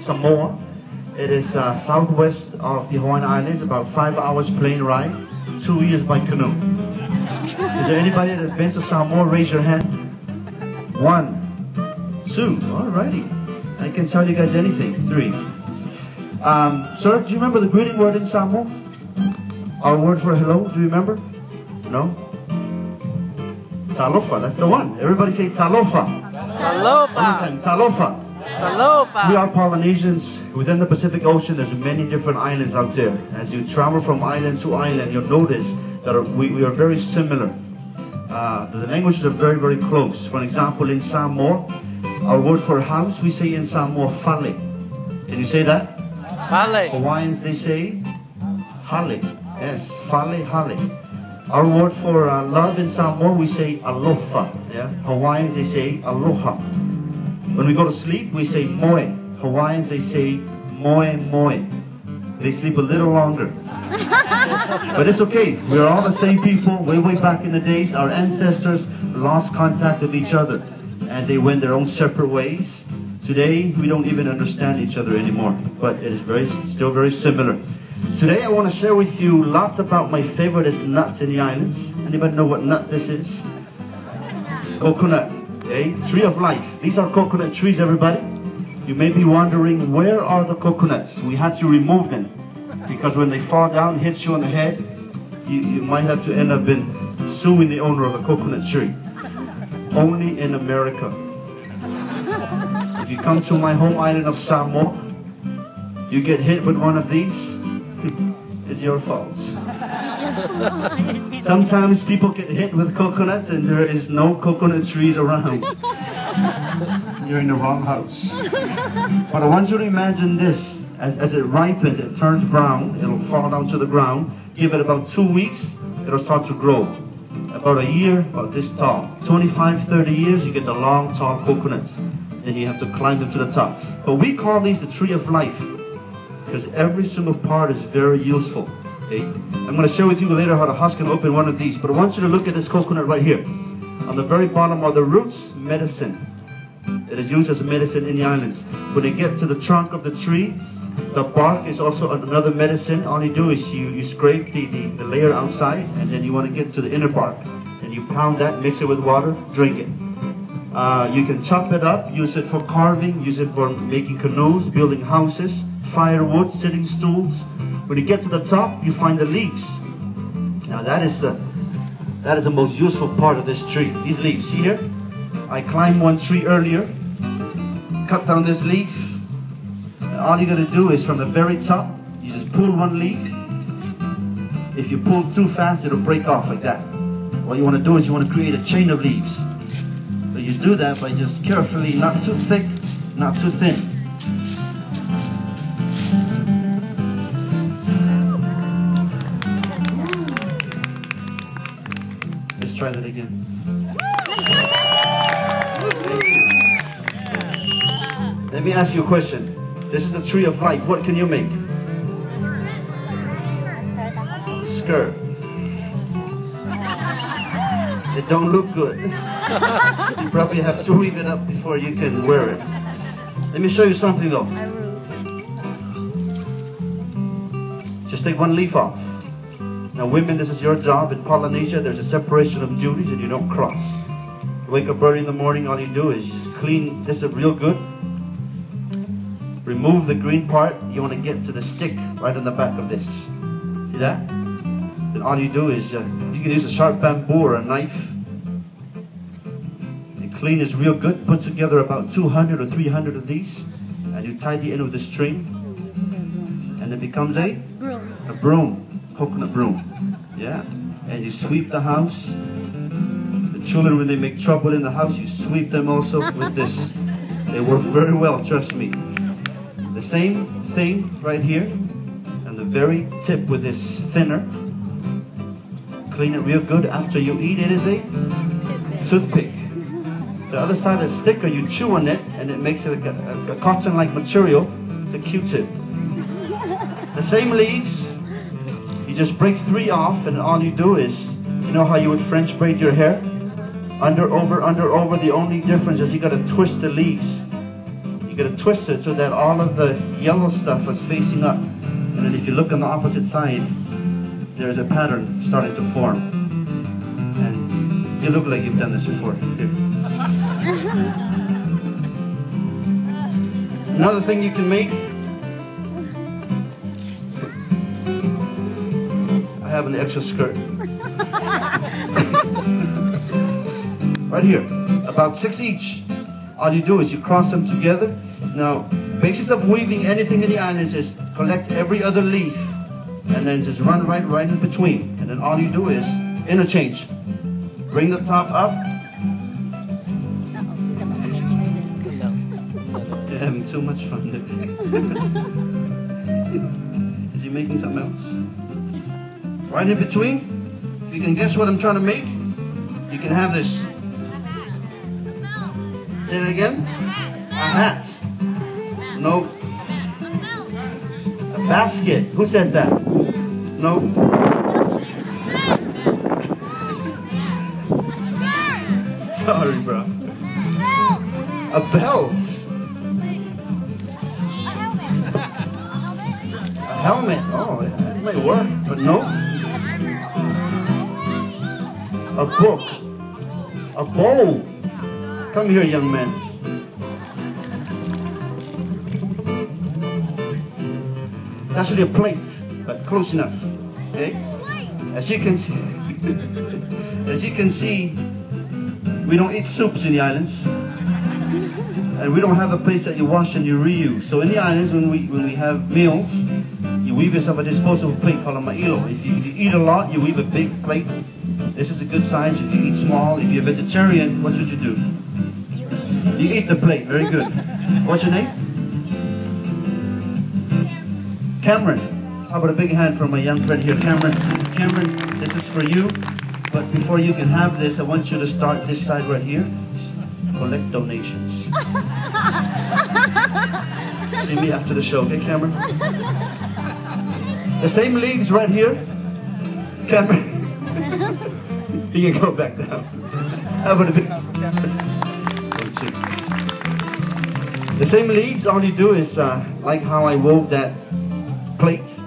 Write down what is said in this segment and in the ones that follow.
Samoa. It is southwest of the Hawaiian Islands, about 5 hours plane ride, 2 years by canoe. Is there anybody that's been to Samoa? Raise your hand. 1, 2, alrighty. I can tell you guys anything. 3. Sir, do you remember the greeting word in Samoa? Our word for hello, do you remember? No? Talofa, that's the one. Everybody say talofa. Talofa. One time, talofa. Talofa. We are Polynesians. Within the Pacific Ocean, there's many different islands out there. As you travel from island to island, you'll notice that we are very similar. The languages are very, very close. For example, in Samoa, our word for house, we say in Samoa, fale. Can you say that? Fale. Hawaiians, they say hale. Yes, fale, hale. Our word for love in Samoa, we say alofa. Yeah? Hawaiians, they say aloha. When we go to sleep, we say moe. Hawaiians, they say moe moe. They sleep a little longer. But it's okay. We're all the same people. Way back in the days, our ancestors lost contact with each other. And they went their own separate ways. Today, we don't even understand each other anymore. But it is still very similar. Today I want to share with you lots about my favorite nuts in the islands. Anybody know what nut this is? Coconut, okay? Tree of life. These are coconut trees, everybody. You may be wondering, where are the coconuts? We had to remove them because when they fall down, hits you on the head, you might have to end up suing the owner of a coconut tree. Only in America. If you come to my home island of Samoa, you get hit with one of these, it's your fault. Sometimes people get hit with coconuts and there is no coconut trees around. You're in the wrong house. But I want you to imagine this. As it ripens, it turns brown, it'll fall down to the ground. Give it about 2 weeks, it'll start to grow. About a year, about this tall. 25, 30 years, you get the long, tall coconuts. Then you have to climb them to the top. But we call these the tree of life, because every single part is very useful. Okay? I'm going to share with you later how to husk and open one of these, but I want you to look at this coconut right here. On the very bottom are the roots, medicine. It is used as a medicine in the islands. When you get to the trunk of the tree, the bark is also another medicine. All you do is you scrape the layer outside, and then you want to get to the inner bark. And you pound that, mix it with water, drink it. You can chop it up, use it for carving, use it for making canoes, building houses, firewood, sitting stools. When you get to the top, you find the leaves. Now that is the most useful part of this tree. These leaves, see here? I climbed one tree earlier, cut down this leaf. And all you gotta do is from the very top, you just pull one leaf. If you pull too fast, it'll break off like that. What you want to do is you want to create a chain of leaves. So you do that by just carefully, not too thick, not too thin. Let's try that again. Let me ask you a question. This is the tree of life. What can you make? Skirt. It don't look good. You probably have to weave it up before you can wear it. Let me show you something though. Just take one leaf off. Now women, this is your job. In Polynesia, there's a separation of duties and you don't cross. You wake up early in the morning, all you do is just clean this up real good. Remove the green part. You want to get to the stick right on the back of this. See that? Then all you do is, you can use a sharp bamboo or a knife. And clean this real good. Put together about 200 or 300 of these. And you tie the end with a string. And it becomes a broom. Coconut broom. Yeah. And you sweep the house. The children, when they make trouble in the house, you sweep them also with this. They work very well, trust me. The same thing right here. And the very tip with this thinner. Clean it real good. After you eat, it is a toothpick. The other side is thicker. You chew on it, and it makes it a cotton-like material. It's a Q-tip. The same leaves. You just break 3 off, and all you do is, you know how you would French braid your hair? Under, over, under, over. The only difference is you got to twist the leaves. You going to twist it so that all of the yellow stuff is facing up. And then if you look on the opposite side, there's a pattern starting to form. And you look like you've done this before. Here. Another thing you can make, I have an extra skirt. Right here, about 6 each. All you do is you cross them together. Now, basis of weaving anything in the islands is collect every other leaf and then just run right in between. And then all you do is interchange. Bring the top up. You're having too much fun. Is he making something else? Right in between. If you can guess what I'm trying to make, you can have this. Say it again. A hat. No. A basket. Who said that? No. Sorry, bro. A belt. A helmet. Oh, that might work, but no. A book. A bow. Come here, young man. That's actually a plate, but close enough. Okay? As you can see, we don't eat soups in the islands, and we don't have a place that you wash and you reuse. So in the islands, when we have meals, you weave yourself a disposable plate called a ma'ilo. If you eat a lot, you weave a big plate. This is a good size. If you eat small, if you're vegetarian, what should you do? You eat the plate. Very good. What's your name? Cameron. How about a big hand for my young friend here, Cameron? Cameron, this is for you. But before you can have this, I want you to start this side right here. Collect donations. See me after the show, okay, Cameron? The same leaves right here. Cameron. You can go back down. How about a big hand for Cameron? The same leaves, all you do is, like how I wove that plate,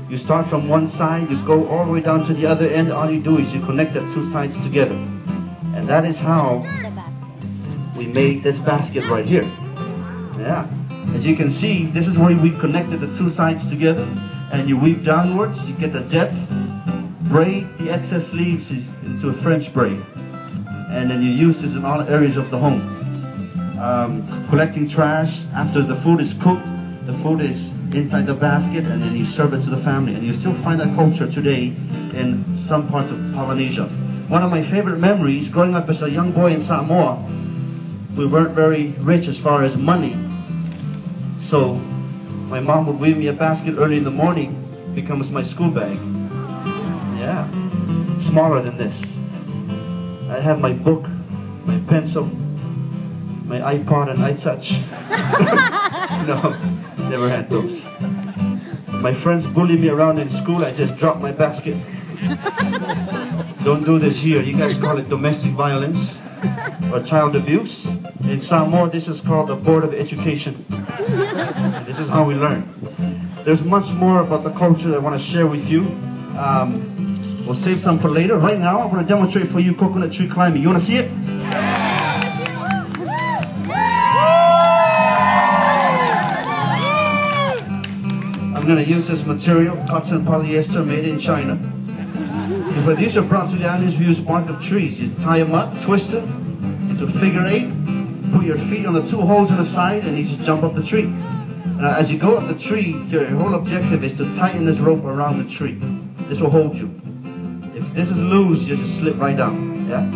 you start from one side, you go all the way down to the other end, all you do is you connect the two sides together. And that is how we made this basket right here. Yeah. As you can see, this is where we connected the two sides together, and you weave downwards, you get the depth, braid the excess leaves into a French braid. And then you use this in all areas of the home. Collecting trash after the food is cooked, the food is inside the basket, and then you serve it to the family. And you still find that culture today in some parts of Polynesia. One of my favorite memories, growing up as a young boy in Samoa, we weren't very rich as far as money. So my mom would weave me a basket early in the morning, becomes my school bag. Yeah, smaller than this. I have my book, my pencil, my iPod and iTouch. No, never had those. My friends bully me around in school, I just drop my basket. Don't do this here. You guys call it domestic violence or child abuse. In Samoa, this is called the Board of Education. This is how we learn. There's much more about the culture that I want to share with you. We'll save some for later. Right now, I'm going to demonstrate for you coconut tree climbing. You want to see it? I'm going to use this material, cotton polyester made in China. When these are brought to the islands, we use bark of trees. You tie them up, twist them into figure 8, put your feet on the 2 holes on the side, and you just jump up the tree. Now, as you go up the tree, your whole objective is to tighten this rope around the tree. This will hold you. If this is loose, you just slip right down. Yeah?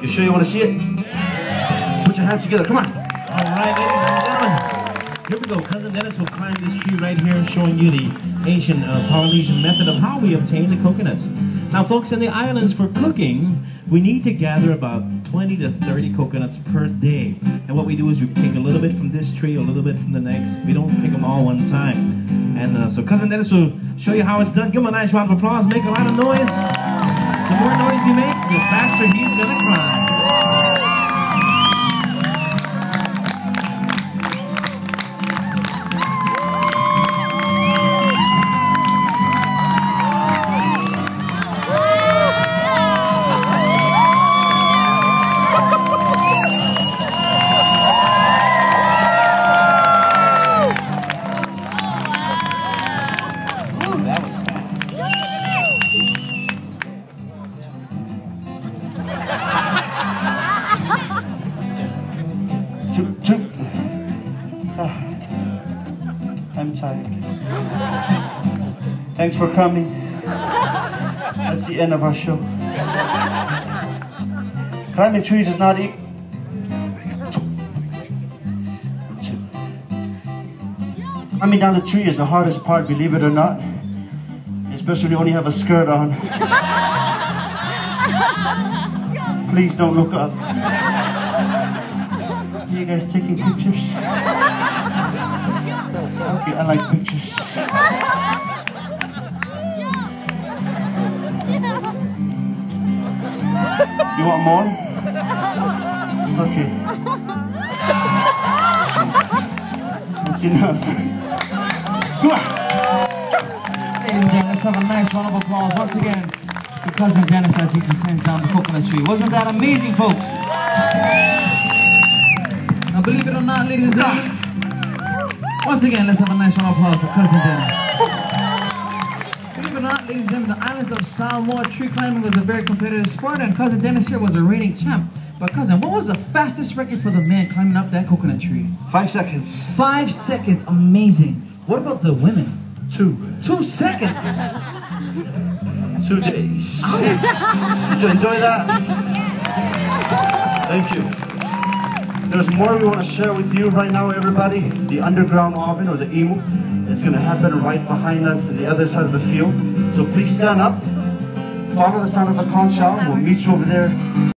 You sure you want to see it? Yeah. Put your hands together. Come on. All right, ladies and gentlemen. Here we go. Cousin Dennis will climb this tree right here, showing you the ancient Polynesian method of how we obtain the coconuts. Now, folks, in the islands for cooking, we need to gather about 20 to 30 coconuts per day. And what we do is we pick a little bit from this tree, a little bit from the next. We don't pick them all one time. And so Cousin Dennis will show you how it's done. Give him a nice round of applause. Make a lot of noise. The more noise you make, the faster he's going to climb. I'm tired. Thanks for coming. That's the end of our show. Climbing trees is not easy. Climbing down the tree is the hardest part, believe it or not. Especially when you only have a skirt on. Please don't look up. Are you guys taking pictures? Okay, I like pictures. You want more? Okay. That's enough. Come on. Ladies and gentlemen, let's have a nice round of applause once again for Cousin Dennis as he descends down the coconut tree. Wasn't that amazing, folks? Now, believe it or not, ladies and gentlemen, once again, let's have a nice round of applause for Cousin Dennis. Believe it or not, ladies and gentlemen, the islands of Samoa, tree climbing was a very competitive sport, and Cousin Dennis here was a reigning champ. But Cousin, what was the fastest record for the man climbing up that coconut tree? 5 seconds. 5 seconds, amazing. What about the women? 2. 2 seconds. 2 days. Did you enjoy that? Thank you. There's more we want to share with you right now, everybody. The underground oven, or the imu, is going to happen right behind us on the other side of the field. So please stand up. Follow the sound of the conch shell. We'll meet you over there